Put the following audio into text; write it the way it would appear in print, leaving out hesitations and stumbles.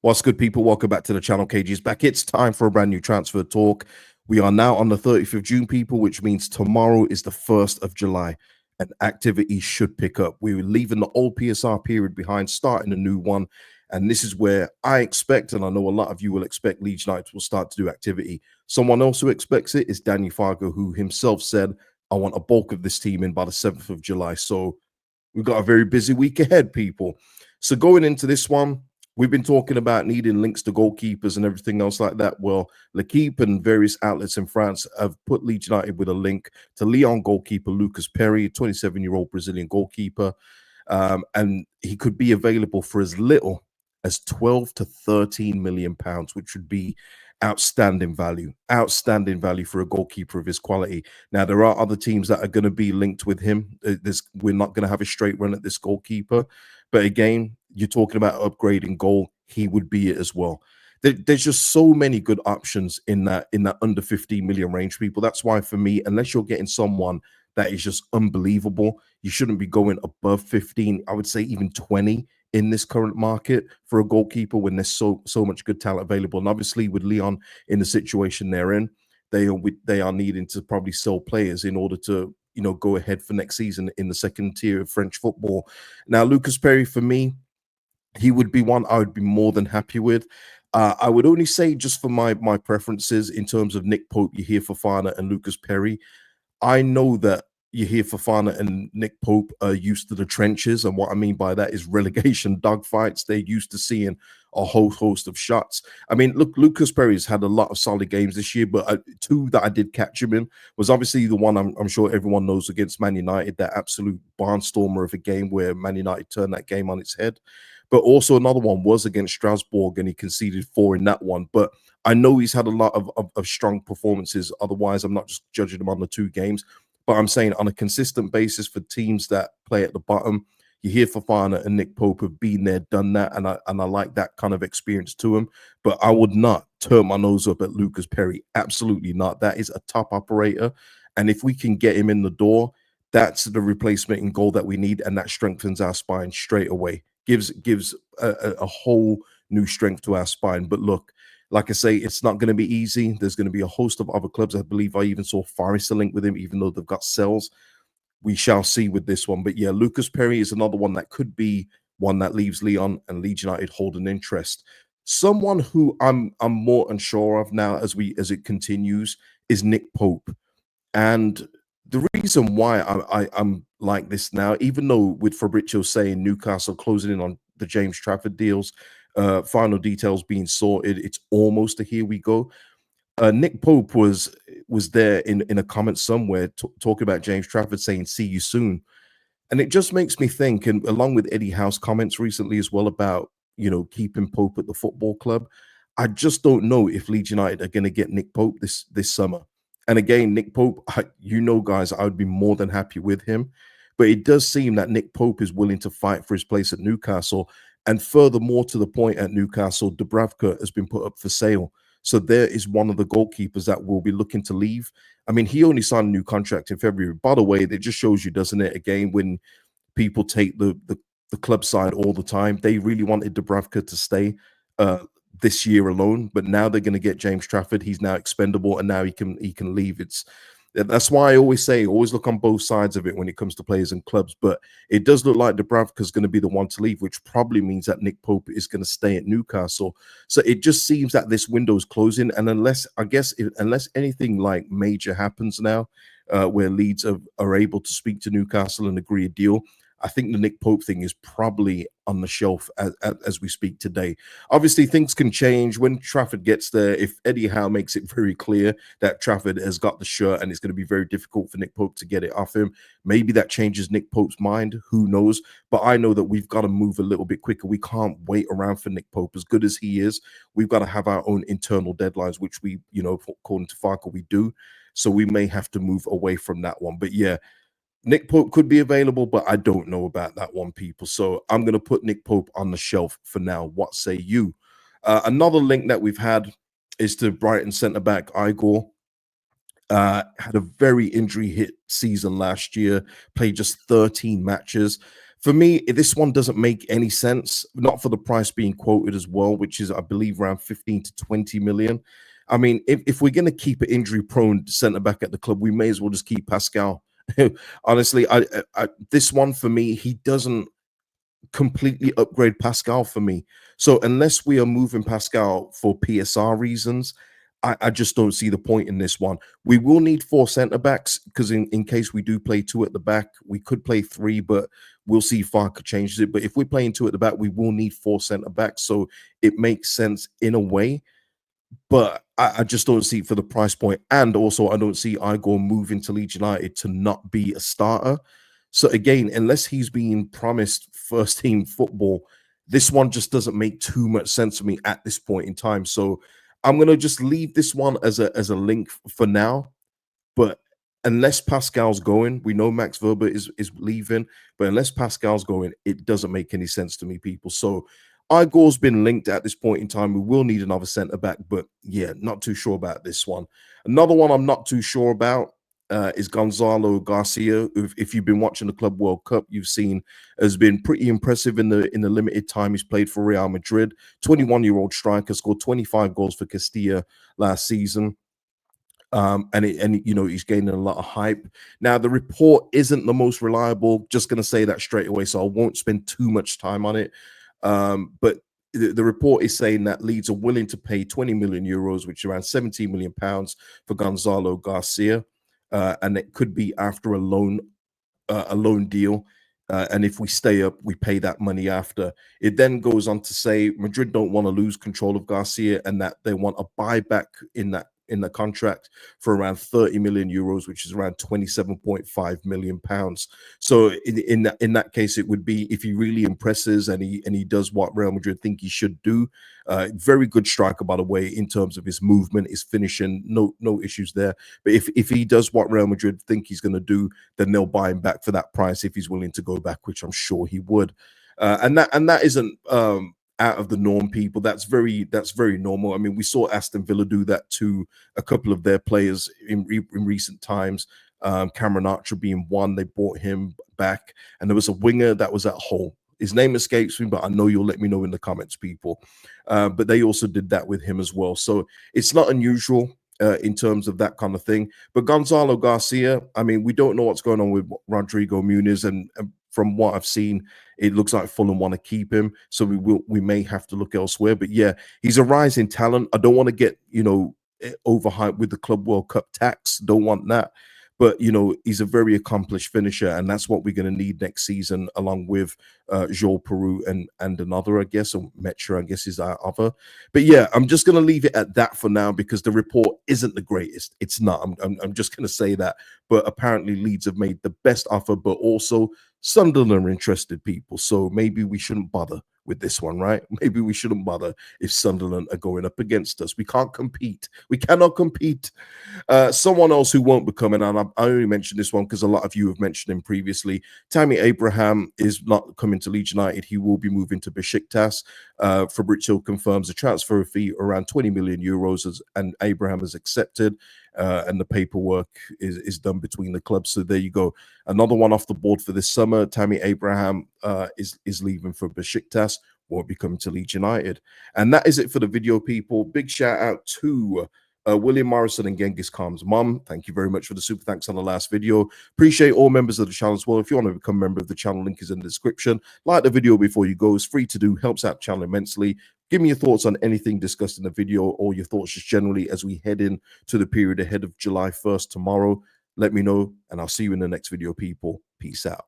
What's good, people? Welcome back to the channel. KG's back. It's time for a brand new transfer talk. We are now on the 30th of June, people, which means tomorrow is the 1st of July, and activity should pick up. We were leaving the old PSR period behind, starting a new one, and this is where I expect, and I know a lot of you will expect, Leeds United will start to do activity. Someone else who expects it is Daniel Fargo, who himself said, I want a bulk of this team in by the 7th of July. So we've got a very busy week ahead, people. So going into this one, we've been talking about needing links to goalkeepers and everything else like that. Well, L'Equipe and various outlets in France have put Leeds United with a link to Lyon goalkeeper Lucas Perri, a 27-year-old Brazilian goalkeeper. And he could be available for as little as 12 to 13 million pounds, which would be outstanding value for a goalkeeper of his quality. Now, there are other teams that are going to be linked with him. We're not going to have a straight run at this goalkeeper. But again, you're talking about upgrading goal. He would be it as well. There's just so many good options in that under 15 million range, people. That's why, for me, unless you're getting someone that is just unbelievable, you shouldn't be going above 15. I would say even 20 in this current market for a goalkeeper when there's so much good talent available. And obviously, with Lyon in the situation they're in, they are needing to probably sell players in order to go ahead for next season in the second tier of French football. Now, Lucas Perri, for me, he would be one I would be more than happy with. I would only say, just for my preferences in terms of Nick Pope, Yahia Fofana, and Lucas Perri, I know that Yahia Fofana and Nick Pope are used to the trenches, and what I mean by that is relegation dogfights. They're used to seeing a whole host of shots. I mean, look, Lucas Perri's had a lot of solid games this year, but two that I did catch him in was obviously the one I'm sure everyone knows against Man United, that absolute barnstormer of a game where Man United turned that game on its head. But also another one was against Strasbourg, and he conceded 4 in that one. But I know he's had a lot of strong performances. Otherwise, I'm not just judging him on the 2 games. But I'm saying on a consistent basis for teams that play at the bottom, you hear Fofana and Nick Pope have been there, done that, and I like that kind of experience to him. But I would not turn my nose up at Lucas Perri. Absolutely not. That is a top operator. And if we can get him in the door, that's the replacement in goal that we need, and that strengthens our spine straight away. Gives a whole new strength to our spine. But look, like I say, it's not going to be easy. There's going to be a host of other clubs. I believe I even saw Forest link with him, even though they've got sales. We shall see with this one. But yeah, Lucas Perri is another one that could be one that leaves Lyon and Leeds United holding interest. Someone who I'm more unsure of now as it continues is Nick Pope. And the reason why I'm like this now, even though with Fabrizio saying Newcastle closing in on the James Trafford deals, final details being sorted, it's almost a here we go. Nick Pope was there in a comment somewhere talking about James Trafford, saying see you soon. And it just makes me think, and along with Eddie Howe's comments recently as well about keeping Pope at the football club, I just don't know if Leeds United are going to get Nick Pope this summer. And again, Nick Pope, guys, I would be more than happy with him. But it does seem that Nick Pope is willing to fight for his place at Newcastle. And furthermore, to the point, at Newcastle, Dubravka has been put up for sale. So there is one of the goalkeepers that will be looking to leave. I mean, he only signed a new contract in February. By the way, that just shows you, doesn't it, again, when people take the club side all the time. They really wanted Dubravka to stay this year alone, but now they're going to get James Trafford. He's now expendable, and now he can leave. That's why I always say, always look on both sides of it when it comes to players and clubs. But it does look like Dubravka is going to be the one to leave, which probably means that Nick Pope is going to stay at Newcastle. So it just seems that this window is closing, and unless anything like major happens now, where Leeds are able to speak to Newcastle and agree a deal, I think the Nick Pope thing is probably on the shelf as we speak today. Obviously, things can change when Trafford gets there. If Eddie Howe makes it very clear that Trafford has got the shirt and it's going to be very difficult for Nick Pope to get it off him, maybe that changes Nick Pope's mind. Who knows? But I know that we've got to move a little bit quicker. We can't wait around for Nick Pope. As good as he is, we've got to have our own internal deadlines, which we, according to Farker, we do. So we may have to move away from that one. But yeah, Nick Pope could be available, but I don't know about that one, people. So I'm going to put Nick Pope on the shelf for now. What say you? Another link that we've had is to Brighton centre-back Igor. Had a very injury-hit season last year, played just 13 matches. For me, this one doesn't make any sense, not for the price being quoted as well, which is, I believe, around 15 to 20 million. I mean, if we're going to keep an injury prone centre back at the club, we may as well just keep Pascal. Honestly, this one for me, he doesn't completely upgrade Pascal for me. So unless we are moving Pascal for PSR reasons, I just don't see the point in this one. We will need 4 centre backs because in case we do play 2 at the back, we could play 3, but we'll see if Farke changes it. But if we're playing 2 at the back, we will need 4 centre backs. So it makes sense in a way, but I just don't see it for the price point. And also, I don't see Igor moving to Leeds United to not be a starter. So again, unless he's being promised first team football, this one just doesn't make too much sense to me at this point in time. So I'm gonna just leave this one as a link for now. But unless Pascal's going, we know Max Verber is leaving, but unless Pascal's going, it doesn't make any sense to me, people. So Igor's been linked at this point in time. We will need another centre back, but yeah, not too sure about this one. Another one I'm not too sure about is Gonzalo Garcia. If you've been watching the Club World Cup, you've seen has been pretty impressive in the limited time he's played for Real Madrid. 21-year-old striker, scored 25 goals for Castilla last season. And you know, he's gaining a lot of hype. Now, the report isn't the most reliable. Just going to say that straight away, so I won't spend too much time on it. But the report is saying that Leeds are willing to pay 20 million euros, which is around 17 million pounds, for Gonzalo Garcia, and it could be after a loan deal. And if we stay up, we pay that money after. It then goes on to say Madrid don't want to lose control of Garcia and that they want a buyback in the contract for around 30 million euros, which is around 27.5 million pounds. So in that case, it would be if he really impresses and he does what Real Madrid think he should do. Very good striker, by the way, in terms of his movement, his finishing, no issues there. But if he does what Real Madrid think he's going to do, then they'll buy him back for that price if he's willing to go back, which I'm sure he would. And that isn't out of the norm, people. That's very normal. I mean, we saw Aston Villa do that to a couple of their players in recent times. Cameron Archer being one, they bought him back, and there was a winger that was at Hull. His name escapes me, but I know you'll let me know in the comments, people. But they also did that with him as well. So it's not unusual in terms of that kind of thing. But Gonzalo Garcia, I mean, we don't know what's going on with Rodrigo Muniz, and from what I've seen, it looks like Fulham want to keep him. So we may have to look elsewhere. But yeah, he's a rising talent. I don't want to get, you know, overhyped with the Club World Cup tax. Don't want that. But, you know, he's a very accomplished finisher, and that's what we're going to need next season, along with Joel Peru and another, I guess, or Metra, I guess, is our other. But yeah, I'm just going to leave it at that for now because the report isn't the greatest. It's not. I'm just going to say that. But apparently Leeds have made the best offer, but also Sunderland are interested, people. So maybe we shouldn't bother with this one, right? Maybe we shouldn't bother if Sunderland are going up against us. We can't compete. We cannot compete. Someone else who won't be coming, and I only mentioned this one because a lot of you have mentioned him previously. Tammy Abraham is not coming to Leeds United. He will be moving to Besiktas. Fabrizio confirms a transfer fee around 20 million euros, and Abraham has accepted. And the paperwork is done between the clubs. So there you go. Another one off the board for this summer. Tammy Abraham is leaving for Besiktas, won't be coming to Leeds United. And that is it for the video, people. Big shout out to William Morrison and Genghis Khan's mum. Thank you very much for the super thanks on the last video. Appreciate all members of the channel as well. If you want to become a member of the channel, link is in the description. Like the video before you go. It's free to do. Helps out the channel immensely. Give me your thoughts on anything discussed in the video or your thoughts just generally as we head in to the period ahead of July 1st tomorrow. Let me know, and I'll see you in the next video, people. Peace out.